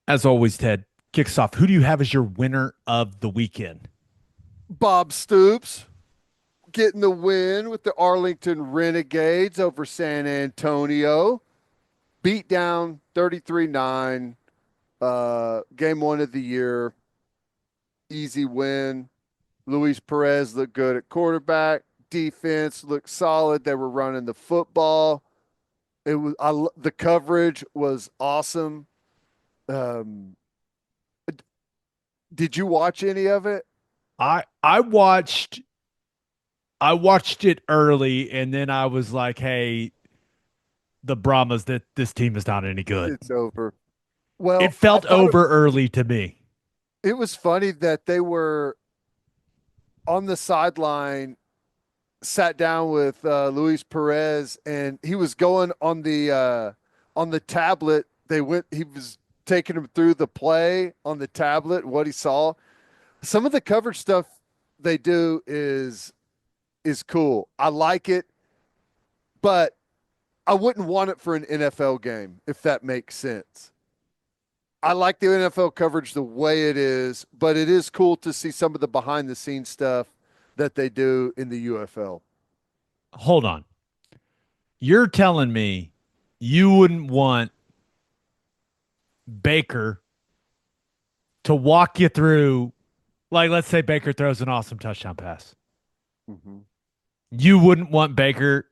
As always, Ted kicks off. Who do you have as your winner of the weekend? Bob Stoops getting the win with the Arlington Renegades over San Antonio. Beat down 33-9. Game one of the year. Easy win. Luis Perez looked good at quarterback. Defense looked solid. They were running the football. The coverage was awesome. Um, did you watch any of it? I watched it early, and then I was like, hey, the Brahmas, that this team is not any good. It's over. It Well, I felt thought over early to me. it was funny that they were on the sideline, sat down with Luis Perez, and he was going on the tablet. They went. He was taking him through the play on the tablet, what he saw. Some of the coverage stuff they do is cool. I like it, but I wouldn't want it for an NFL game if that makes sense. I like the NFL coverage the way it is, but it is cool to see some of the behind the scenes stuff that they do in the UFL. Hold on. You're telling me you wouldn't want Baker to walk you through, like, let's say Baker throws an awesome touchdown pass. Mm-hmm. You wouldn't want Baker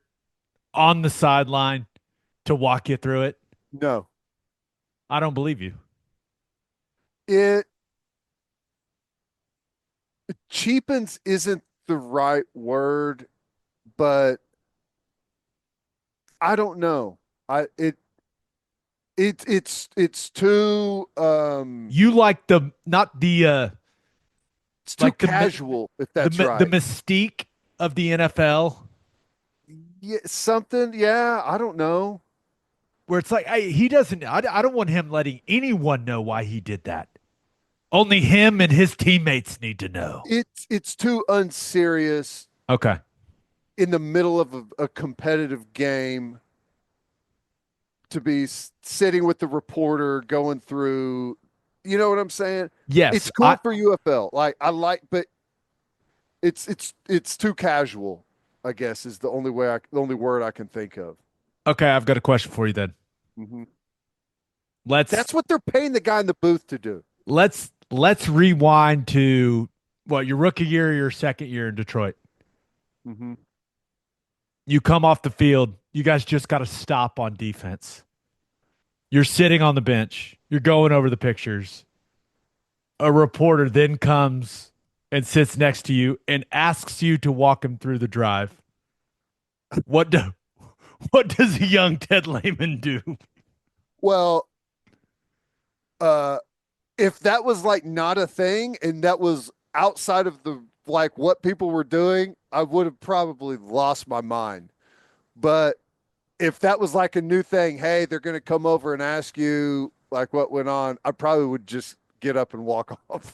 on the sideline to walk you through it. No, I don't believe you. it cheapens isn't the right word, but I don't know. I it's too You like the not the it's too like casual if that's the right. mystique of the NFL, Yeah, something. Yeah, I don't know. where it's like he doesn't. I don't want him letting anyone know why he did that. Only him and his teammates need to know. It's too unserious Okay. in the middle of a competitive game to be sitting with the reporter going through. You know what I'm saying? Yes, It's cool for UFL. Like I like, but it's too casual. I guess is the only word I can think of. okay. I've got a question for you then. Hmm. Let's That's what they're paying the guy in the booth to do. let's rewind to what your rookie year, your second year in Detroit. Hmm. You come off the field. You guys just got to stop on defense. You're sitting on the bench. You're going over the pictures. A reporter then comes and sits next to you and asks you to walk him through the drive. What do what does a young Ted Lehman do? Well, uh, if that was like not a thing and that was outside of the like what people were doing, I would have probably lost my mind. But if that was like a new thing, hey, they're going to come over and ask you like what went on, I probably would just get up and walk off.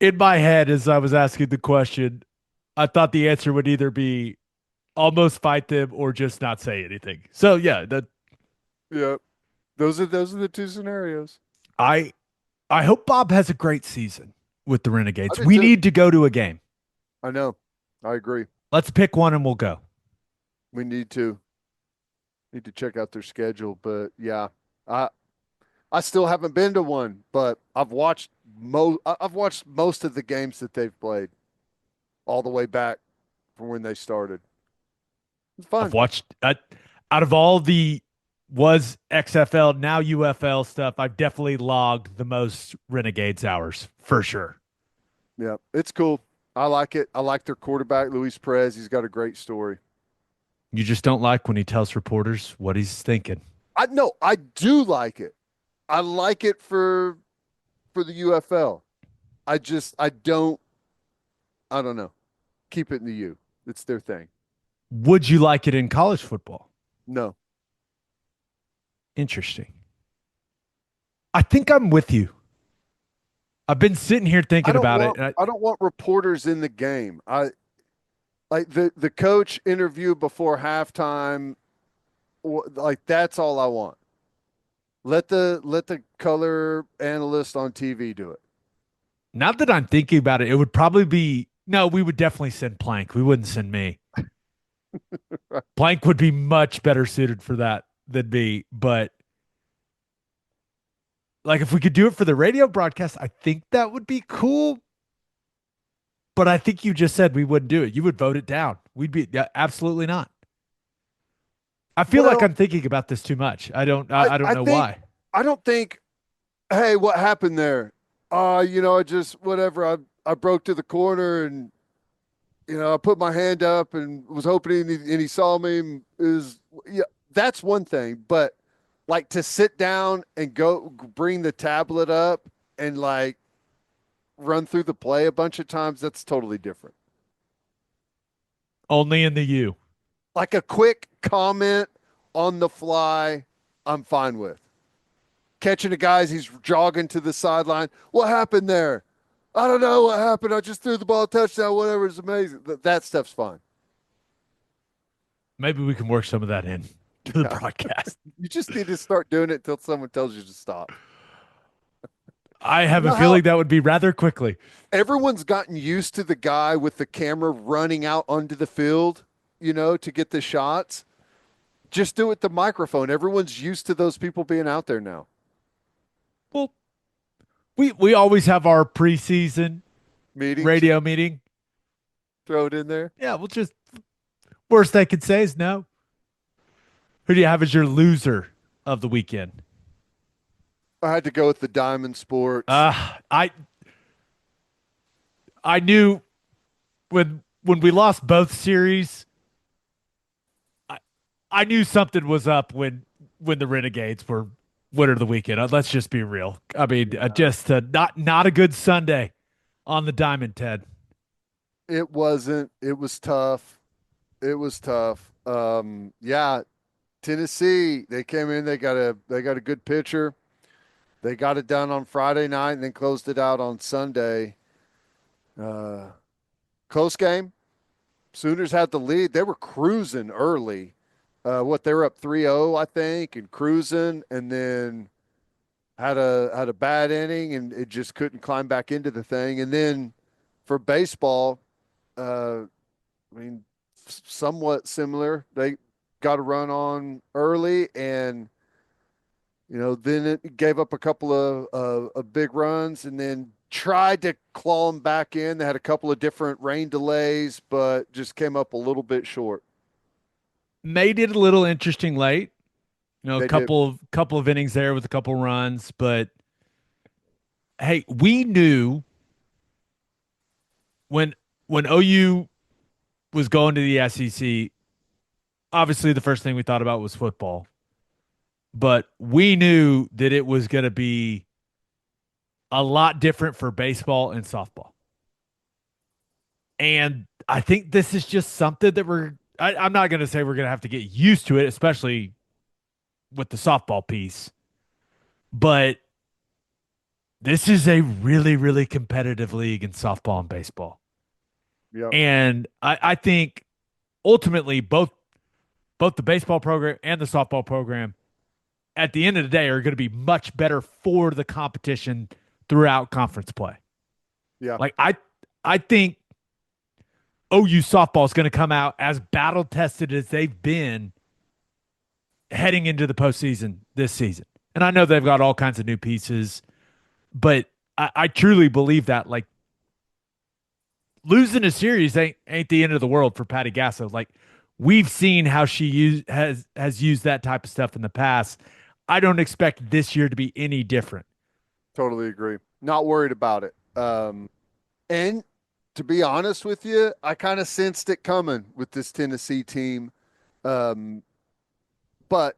In my head, as I was asking the question, I thought the answer would either be almost fight them or just not say anything. So yeah, that Yeah, those are the two scenarios. I I hope Bob has a great season with the I Renegades. did We too. need to go to a game. I know. I agree. Let's pick one and we'll go. We need to check out their schedule, but yeah, I I still haven't been to one, but I've watched most of the games that they've played all the way back from when they started. It's I've fun. watched out of all the was XFL now UFL stuff. I've definitely logged the most Renegades hours for sure. Yeah, it's cool. I like it. I like their quarterback, Luis Perez. He's got a great story. You just don't like when he tells reporters what he's thinking. I no, I do like it. I like it for the UFL. I don't I don't know. Keep it in the U. It's their thing. Would you like it in college football? No. Interesting. I think I'm with you. I've been sitting here thinking about it. I don't want reporters in the game. I like the coach interview before halftime. Like that's all I want. Let the color analyst on TV do it. Now that I'm thinking about it, it would probably be no, we would definitely send Plank. We wouldn't send me. Plank would be much better suited for that than me. But like if we could do it for the radio broadcast, I think that would be cool. But I think you just said we wouldn't do it. You would vote it down. We'd be yeah, absolutely not. I feel like Well, I'm thinking about this too much. I I don't I know think why. I don't think. Hey, what happened there? I just whatever. I broke to the corner and I put my hand up and was hoping and he saw me. Is yeah, that's one thing. But like to sit down and go bring the tablet up and like run through the play a bunch of times, that's totally different. Only in the U. Like a quick comment on the fly, I'm fine with. Catching a guy as he's jogging to the sideline. What happened there? I don't know what happened. I just threw the ball touchdown, whatever. It's amazing. That stuff's fine. Maybe we can work some of that in to the broadcast. You just need to start doing it until someone tells you to stop. I You have a know how feeling that would be rather quickly. everyone's gotten used to the guy with the camera running out onto the field, to get the shots? Just do it with the microphone. Everyone's used to those people being out there now. Well, we always have our preseason Meetings, radio meeting. throw it in there. Yeah, we'll just worst they could say is no. Who do you have as your loser of the weekend? I had to go with the Diamond Sports. Uh I I knew when we lost both series, I I knew something was up when the Renegades were winner of the weekend. Let's just be real. I mean, Yeah. just not a good Sunday on the Diamond, Ted. It wasn't. It was tough. It was tough. Yeah, Tennessee, they came in, they got a good pitcher. They got it done on Friday night and then closed it out on Sunday. Uh, Close game. Sooners had the lead. They were cruising early. They were up 3-0, I think, and cruising, and then had a bad inning and it just couldn't climb back into the thing. And then for baseball, uh, I mean, somewhat similar. They got a run on early, and then it gave up a couple of big runs, and then tried to claw them back in. They had a couple of different rain delays, but just came up a little bit short. Made it a little interesting late. You know, a They did. couple of innings there with a couple runs, but hey, we knew when OU was going to the SEC, obviously the first thing we thought about was football. But we knew that it was going to be a lot different for baseball and softball. And I think this is just something that I'm not going to say we're going to have to get used to it, especially with the softball piece. But this is a really, really competitive league in softball and baseball. Yep. And I think ultimately both the baseball program and the softball program at the end of the day are going to be much better for the competition throughout conference play. Yeah. Like I think OU softball is going to come out as battle tested as they've been heading into the postseason this season. And I know they've got all kinds of new pieces, but I truly believe that like losing a series ain't the end of the world for Patty Gasso. Like we've seen how has used that type of stuff in the past. I don't expect this year to be any different. Totally agree. Not worried about it. And to be honest with you, I kind of sensed it coming with this Tennessee team. Um, but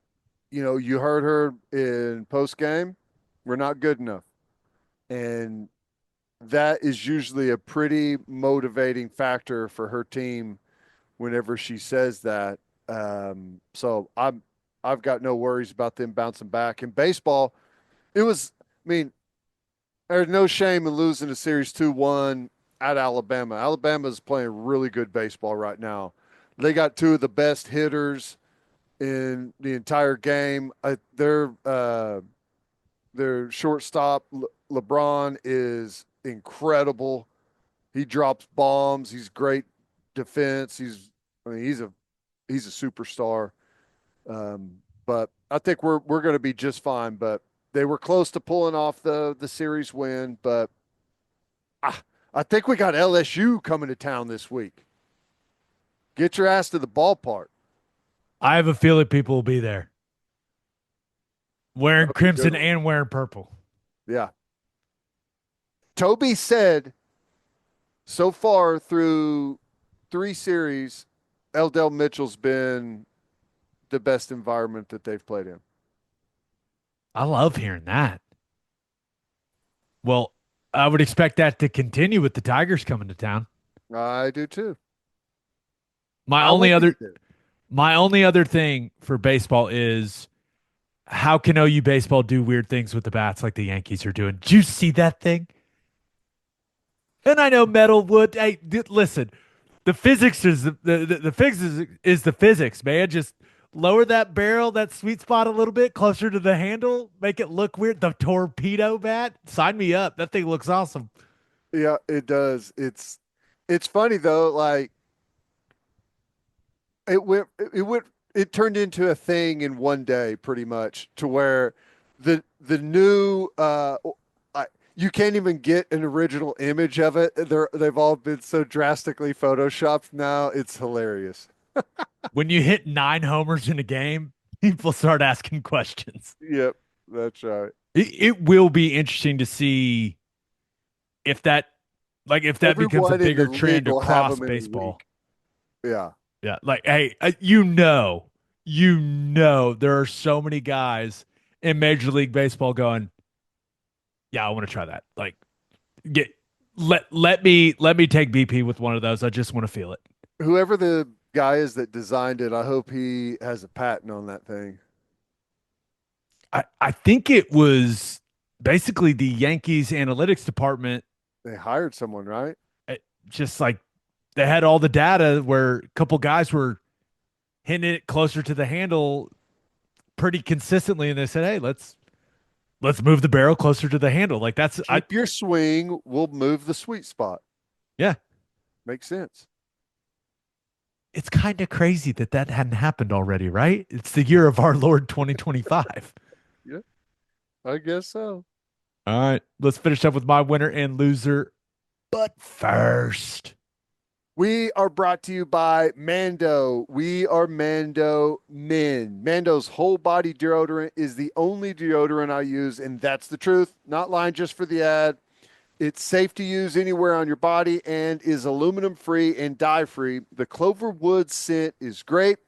you heard her in post game. We're not good enough, and that is usually a pretty motivating factor for her team whenever she says that. So I've got no worries about them bouncing back. In baseball, it was. I mean, there's no shame in losing a series 2-1 at Alabama. Alabama's playing really good baseball right now. They got two of the best hitters in the entire game. Their shortstop LeBron is incredible. He drops bombs. He's great defense. I mean, he's a superstar. Um, but I think we're going to be just fine. But they were close to pulling off the series win. But I think we got LSU coming to town this week. Get your ass to the ballpark. I have a feeling people will be there wearing That'll be a good crimson one. and wearing purple. Yeah. Toby said so far through three series, Eldell Mitchell's been the best environment that they've played in. I love hearing that. Well, I would expect that to continue with the Tigers coming to town. I do too. My I will only be other there. my only other thing for baseball is how can OU baseball do weird things with the bats like the Yankees are doing? Did you see that thing? And I know metal wood. Hey, listen, the physics is the physics is the physics, man. Just lower that barrel, that sweet spot a little bit closer to the handle, make it look weird. The torpedo bat, sign me up. That thing looks awesome. Yeah, it does. It's funny though, like it turned into a thing in one day pretty much to where the new you can't even get an original image of it. They've all been so drastically photoshopped now. It's hilarious. When you hit 9 homers in a game, people start asking questions. Yep, that's right. It will be interesting to see if that if that becomes a Everyone in the bigger league trend will have across them in a baseball. week. Yeah. Yeah, like hey, there are so many guys in Major League Baseball going, yeah, I want to try that. Like, get let me take BP with one of those. I just want to feel it. Whoever the guy is that designed it, I hope he has a patent on that thing. I think it was basically the Yankees analytics department, They hired someone, right? just like they had all the data where a couple guys were hitting it closer to the handle pretty consistently, and they said, "Hey, let's move the barrel closer to the handle." Like that's I Keep your swing. We'll move the sweet spot. yeah, Makes sense. it's kind of crazy that that hadn't happened already, right? It's the year of our Lord 2025. Yeah, I guess so. All right, let's finish up with my winner and loser. But first, We are brought to you by Mando. We are Mando men. Mando's whole body deodorant is the only deodorant I use, and that's the truth. Not lying just for the ad. It's safe to use anywhere on your body and is aluminum free and dye free. The Clover Wood scent is great.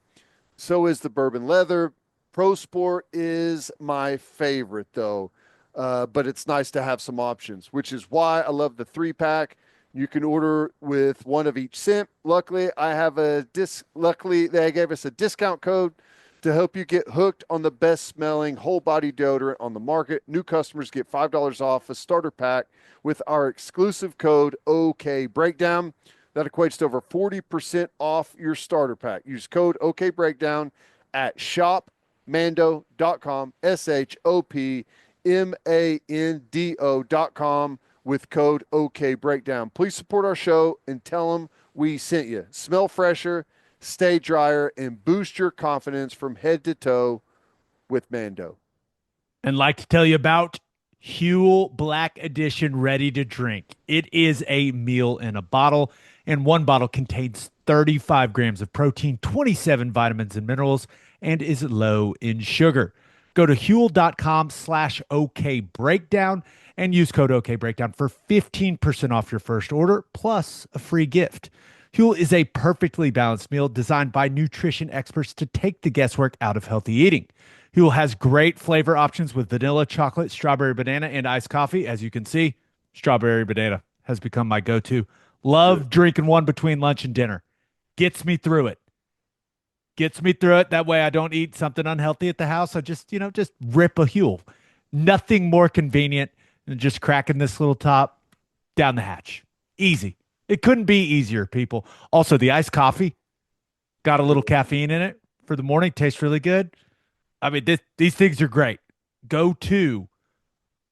So is the bourbon leather. Pro Sport is my favorite though, but it's nice to have some options, which is why I love the 3 pack. You can order with one of each scent. Luckily, I have a dis. Luckily, they gave us a discount code to help you get hooked on the best smelling whole body deodorant on the market. New customers get $5 off a starter pack with our exclusive code OK Breakdown. That equates to over 40% off your starter pack. Use code OK Breakdown at shopmando.com, shopmando.com with code OK Breakdown. Please support our show and tell them we sent you. Smell fresher, stay drier, and boost your confidence from head to toe with Mando. and like to tell you about Huel Black Edition Ready to Drink. It is a meal in a bottle, and one bottle contains 35 grams of protein, 27 vitamins and minerals, and is low in sugar. Go to huel.com/OK Breakdown and use code OK Breakdown for 15% off your first order plus a free gift. Huel is a perfectly balanced meal designed by nutrition experts to take the guesswork out of healthy eating. Huel has great flavor options with vanilla, chocolate, strawberry banana, and iced coffee. As you can see, strawberry banana has become my go-to. Good. Love drinking one between lunch and dinner. Gets me through it. Gets me through it. That way I don't eat something unhealthy at the house. I just rip a Huel. Nothing more convenient than just cracking this little top down the hatch. Easy. It couldn't be easier, people. Also, the iced coffee got a little caffeine in it. for the morning. Tastes really good. I mean, these things are great. Go to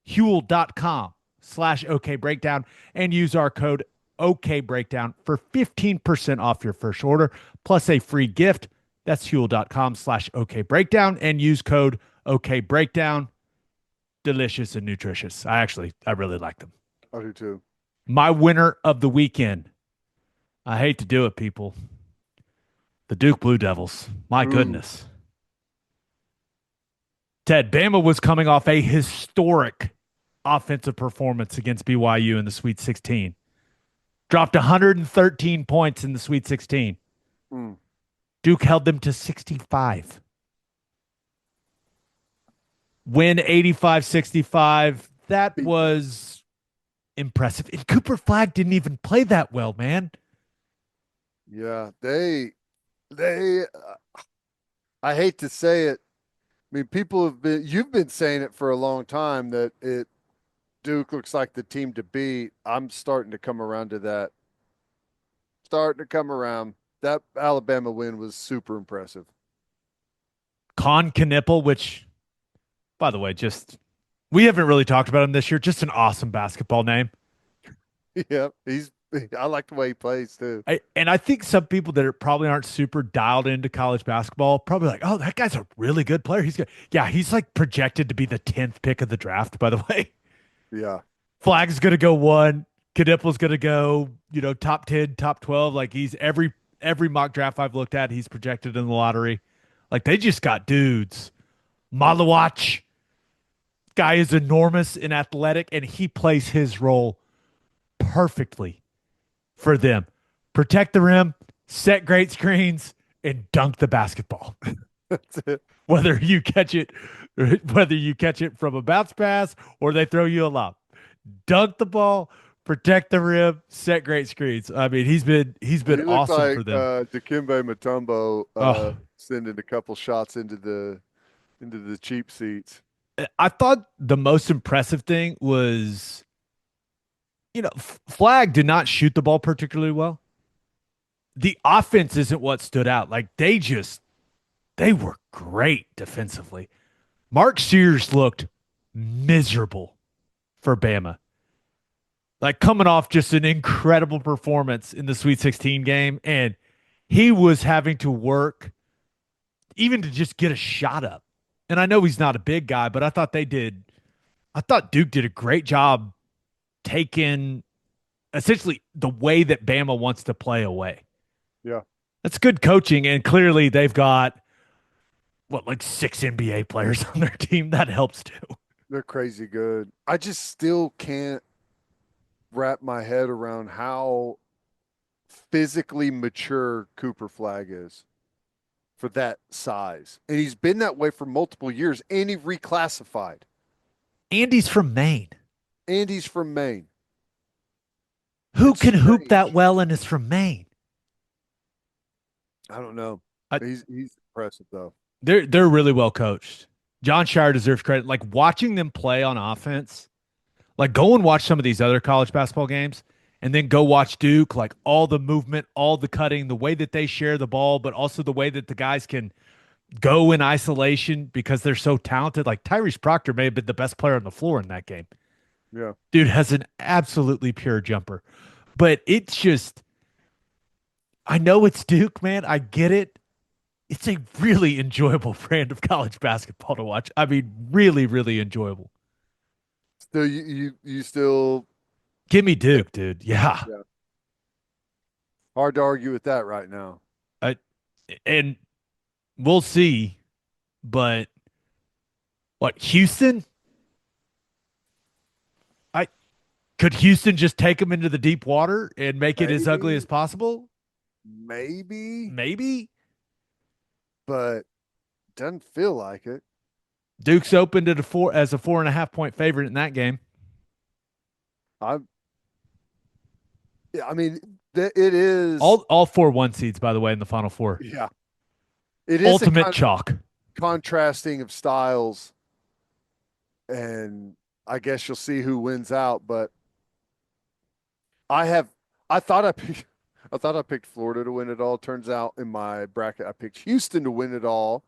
Huel.com/OK Breakdown and use our code OK Breakdown for 15% off your first order plus a free gift. That's Huel.com/OK Breakdown and use code OK Breakdown. Delicious and nutritious. I really like them. I do too. My winner of the weekend. I hate to do it, people. The Duke Blue Devils. My Ooh, goodness. Ted, Bama was coming off a historic offensive performance against BYU in the Sweet 16. Dropped 113 points in the Sweet 16. mm. Duke held them to 65. Win 85-65. That was impressive. And Cooper Flagg didn't even play that well, man. Yeah, they. I hate to say it. I mean, you've been saying it for a long time that Duke looks like the team to beat. I'm starting to come around to that. Starting to come around. That Alabama win was super impressive. Con Knipple, which, by the way, just we haven't really talked about him this year. Just an awesome basketball name. Yeah, I like the way he plays too. And I think some people that probably aren't super dialed into college basketball probably like, oh, that guy's a really good player. He's good. Yeah, he's like projected to be the 10th pick of the draft, by the way. Yeah. Flagg's going to go one. Knipple's going to go, top 10, top 12. Like he's every mock draft I've looked at, he's projected in the lottery. Like they just got dudes. Malawach guy is enormous and athletic, and he plays his role perfectly for them. Protect the rim, set great screens, and dunk the basketball. That's it. Whether you catch it from a bounce pass or they throw you a lob. Dunk the ball, protect the rim, set great screens. I mean, he's been He looked awesome like for them. Dikembe Mutombo Oh, sending a couple shots into the cheap seats. I thought the most impressive thing was, Flagg did not shoot the ball particularly well. The offense isn't what stood out. Like they were great defensively. Mark Sears looked miserable for Bama. Like coming off just an incredible performance in the Sweet 16 game, and he was having to work even to just get a shot up. And I know he's not a big guy, but I thought Duke did a great job taking essentially the way that Bama wants to play away. Yeah, That's good coaching, and clearly they've got like 6 NBA players on their team. That helps too. they're crazy good. I just still can't wrap my head around how physically mature Cooper Flagg is for that size. And he's been that way for multiple years, and he reclassified. Andy's from Maine. And he's from Maine. Who It's can hoop that strange. well and is from Maine? I don't know. I, He's impressive though. they're really well coached. John Shire deserves credit. Like watching them play on offense, like go and watch some of these other college basketball games and then go watch Duke, like all the movement, all the cutting, the way that they share the ball, but also the way that the guys can go in isolation because they're so talented. Like Tyrese Proctor may have been the best player on the floor in that game. Yeah. Dude has an absolutely pure jumper. But it's just, I know it's Duke, man. I get it. It's a really enjoyable brand of college basketball to watch. I mean, really, really enjoyable. Still you still Give me Duke, dude. Yeah. yeah. Hard to argue with that right now. I, and we'll see. But what, Houston? I could Houston just take them into the deep water and make it as ugly Maybe, as possible? maybe, Maybe. but doesn't feel like it. Duke's opened at as a 4.5 point favorite in that game. I'm yeah, I mean it is All 4 1 seeds, by the way, in the Final Four. yeah. It is a Ultimate chalk. contrasting of styles, and I guess you'll see who wins out, but I have I thought I picked I thought I picked Florida to win it all. Turns out in my bracket, I picked Houston to win it all.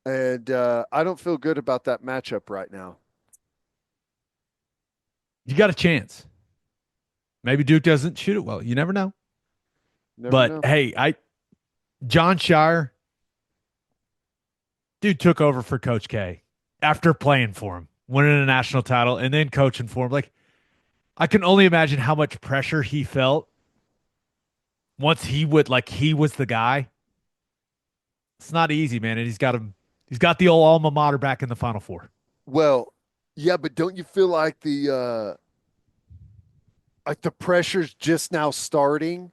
And I don't feel good about that matchup right now. You got a chance. Maybe Duke doesn't shoot it well. You never know. Never But know. hey, I John Shire, dude took over for Coach K after playing for him, winning a national title, and then coaching for him. Like, I can only imagine how much pressure he felt once he was the guy. It's not easy, man. And he's got the old alma mater back in the Final Four. Well, yeah, but don't you feel like the pressure's just now starting?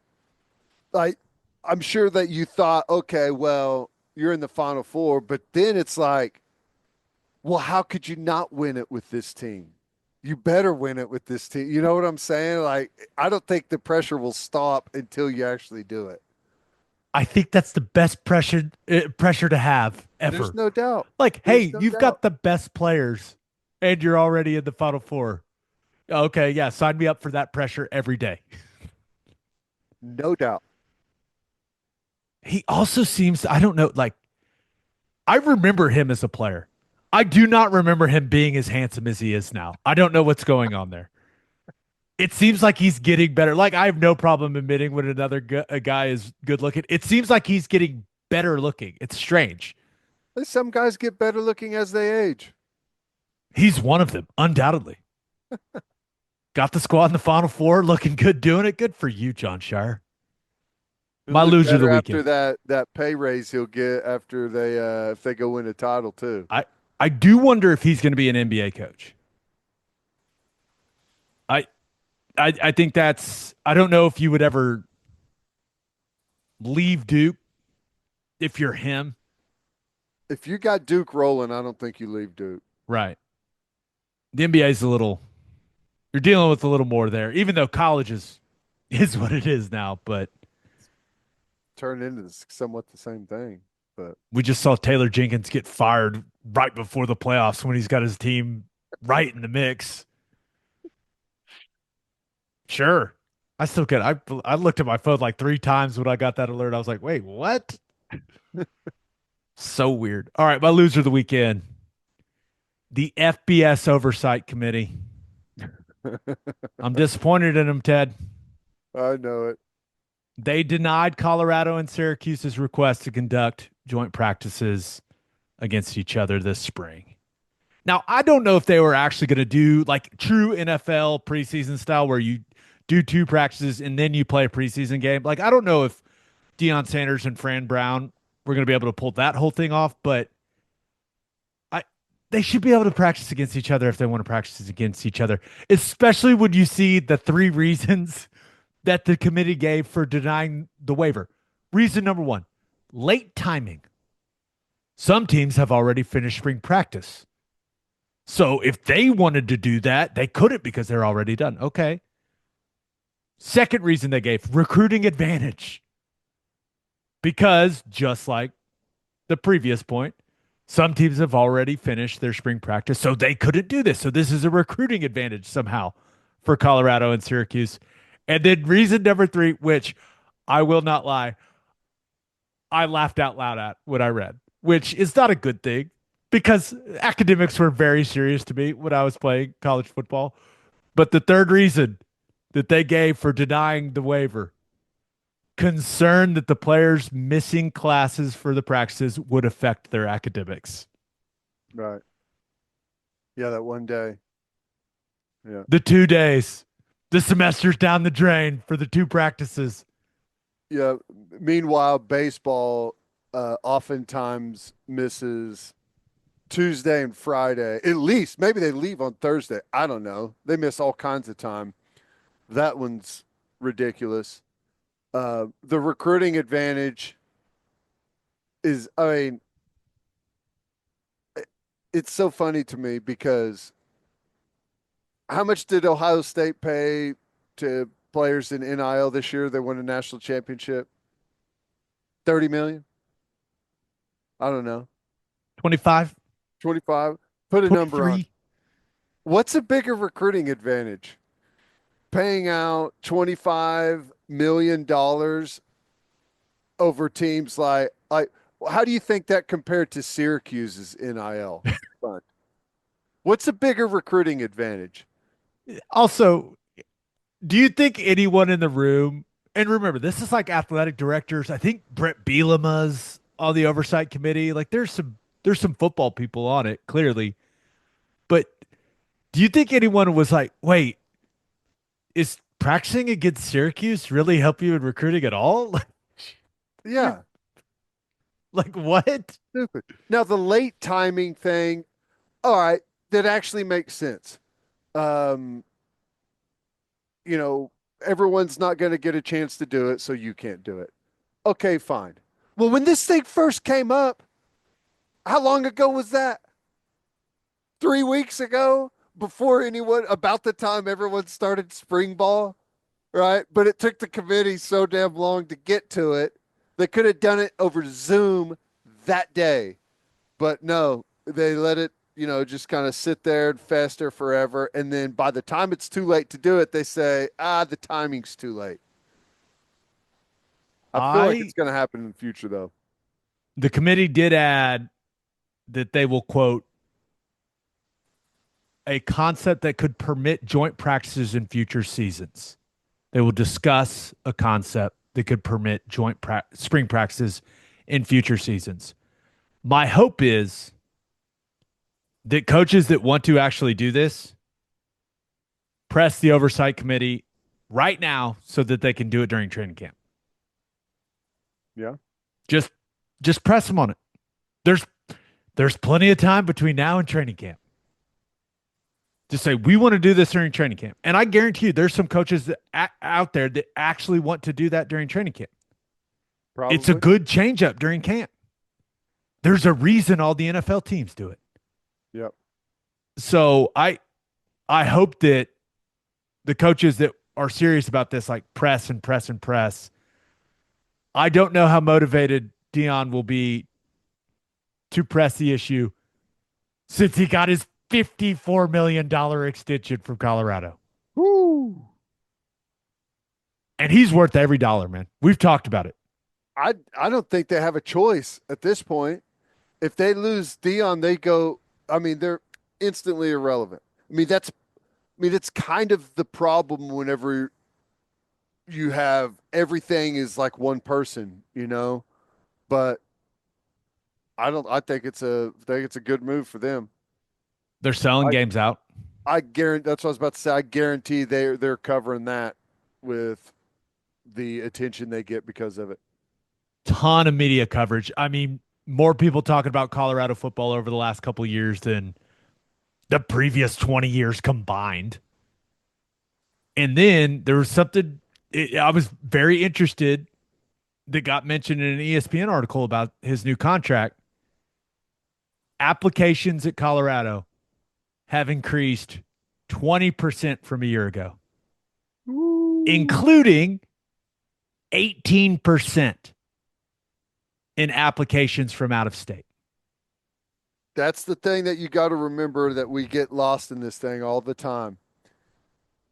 Like, I'm sure that you thought, okay, well, you're in the Final Four, but then it's like, well, how could you not win it with this team? You better win it with this team. You know what I'm saying? Like, I don't think the pressure will stop until you actually do it. I think that's the best pressure to have There's ever. no doubt. Like, There's hey, no you've doubt. got the best players and you're already in the Final Four. Okay, yeah, sign me up for that pressure every day. No doubt. He also seems, I don't know, like, I remember him as a player. I do not remember him being as handsome as he is now. I don't know what's going on there. It seems like he's getting better. Like, I have no problem admitting when a guy is good looking. It seems like he's getting better looking. It's strange. Some guys get better looking as they age. He's one of them, undoubtedly. Got the squad in the Final Four, looking good, doing it. Good for you, John Shire. He'll My look loser of the better after weekend. that pay raise he'll get after they if they go win a title too. I I do wonder if he's going to be an NBA coach. I, I think that's. I don't know if you would ever leave Duke if you're him. If you got Duke rolling, I don't think you leave Duke. Right. The NBA is a little. You're dealing with a little more there, even though college is what it is now. But Turn into somewhat the same thing. But we just saw Taylor Jenkins get fired right before the playoffs when he's got his team right in the mix. Sure. I still get. I looked at my phone like 3 times when I got that alert. I was like, wait, what? So weird. All right, my loser of the weekend. The FBS Oversight Committee. I'm disappointed in them, Ted. I know it. They denied Colorado and Syracuse's request to conduct joint practices against each other this spring. Now, I don't know if they were actually going to do like true NFL preseason style where you do 2 practices and then you play a preseason game. Like, I don't know if Deion Sanders and Fran Brown were going to be able to pull that whole thing off, but I they should be able to practice against each other if they want to practice against each other, especially when you see the 3 reasons that the committee gave for denying the waiver. Reason number 1, late timing. Some teams have already finished spring practice. So if they wanted to do that, they couldn't because they're already done. Okay. Second reason they gave, recruiting advantage. Because just like the previous point, some teams have already finished their spring practice, so they couldn't do this. So this is a recruiting advantage somehow for Colorado and Syracuse. And then reason number 3, which I will not lie, I laughed out loud at when I read, which is not a good thing because academics were very serious to me when I was playing college football. But the third reason that they gave for denying the waiver, concern that the players missing classes for the practices would affect their academics. Right. Yeah, that one day. Yeah. The 2 days, the semester's down the drain for the 2 practices. Yeah. Meanwhile, baseball oftentimes misses Tuesday and Friday. At least maybe they leave on Thursday. I don't know. They miss all kinds of time. That one's ridiculous. The recruiting advantage is, I mean, it's so funny to me because how much did Ohio State pay to players in NIL this year? They won a national championship. 30 million? I don't know. 25, 25? Put a number on. 23. What's a bigger recruiting advantage? Paying out 25 $8 million over teams like how do you think that compared to Syracuse's NIL fund? What's a bigger recruiting advantage? Also, do you think anyone in the room, and remember, this is like athletic directors. I think Brett Bielema's on the oversight committee. Like there's some football people on it, clearly. But do you think anyone was like, wait, is practicing against Syracuse really help you in recruiting at all? Like you're Yeah, like what? stupid. Now the late timing thing, all right, that actually makes sense. Um, you know, everyone's not going to get a chance to do it, so you can't do it. Okay, fine. Well, when this thing first came up, how long ago was that? 3 weeks ago, before anyone, about the time everyone started spring ball, right? But it took the committee so damn long to get to it. They could have done it over Zoom that day, but no, they let it, just kind of sit there and fester forever. And then by the time it's too late to do it, they say, the timing's too late. I feel like it's I going to happen in the future, though. the committee did add that they will quote a concept that could permit joint practices in future seasons. They will discuss a concept that could permit spring practices in future seasons. My hope is that coaches that want to actually do this press the oversight committee right now so that they can do it during training camp. Yeah. Just just press them on it. There's there's plenty of time between now and training camp. Just say we want to do this during training camp, and I guarantee you, there's some coaches out there that actually want to do that during training camp. It's a Probably. good change up during camp. There's a reason all the NFL teams do it. Yep. So I hope that the coaches that are serious about this, like press and press and press. I don't know how motivated Deion will be to press the issue since he got his $54 million extension from Colorado. Woo. And he's worth every dollar, man. We've talked about it. I don't think they have a choice at this point. If they lose Dion, they go. I mean, they're instantly irrelevant. I mean, that's kind of the problem whenever you have everything is like one person. But I don't. I think it's a good move for them. They're selling I games out. I guarantee. That's what I was about to say. I guarantee they're covering that with the attention they get because of it. Ton of media coverage. I mean, more people talking about Colorado football over the last couple of years than the previous 20 years combined. And then there was something I was very interested that got mentioned in an ESPN article about his new contract. Applications at Colorado have increased 20% from a year ago, Ooh. including 18% in applications from out of state. That's the thing that you got to remember that we get lost in this thing all the time.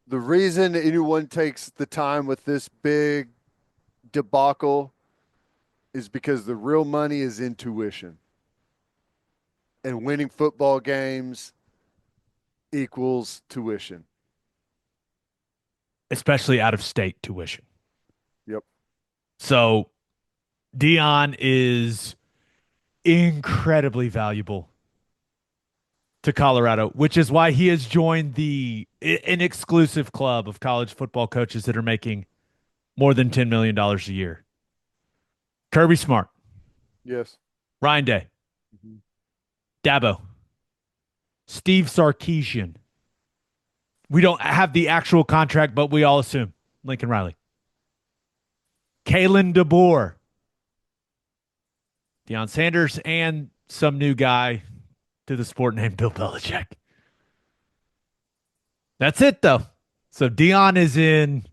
The reason anyone takes the time with this big debacle is because the real money is in tuition. And winning football games equals tuition. Especially out of state tuition. Yep. So Dion is incredibly valuable to Colorado, which is why he has joined an exclusive club of college football coaches that are making more than $10 million a year. Kirby Smart, Yes. Ryan Day, Mhm. Dabo, Steve Sarkisian. We don't have the actual contract, but we all assume Lincoln Riley, Kalen DeBoer, Deion Sanders, and some new guy to the sport named Bill Belichick. That's it, though. So Dion is in.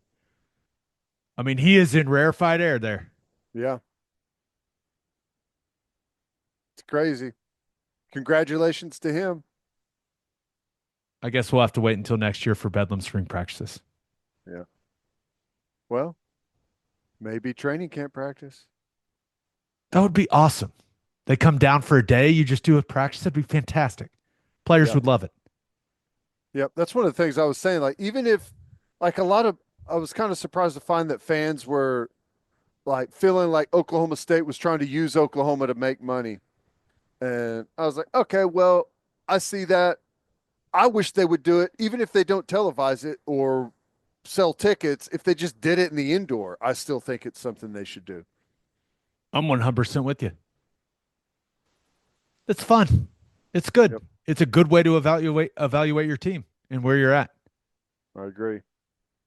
I mean, he is in rarefied air there. Yeah. It's crazy. Congratulations to him. I guess we'll have to wait until next year for Bedlam spring practices. Yeah. Well, Maybe training camp practice. That would be awesome. They come down for a day, you just do a practice. That'd be fantastic. Players Yep. would love it. Yep. That's one of the things I was saying. Like, even if, like, I was kind of surprised to find that fans were like feeling like Oklahoma State was trying to use Oklahoma to make money. And I was like, okay, well, I see that. I wish they would do it, even if they don't televise it or sell tickets. If they just did it in the indoor, I still think it's something they should do. I'm 100% with you. It's fun. It's good. Yep. It's a good way to evaluate your team and where you're at. I agree.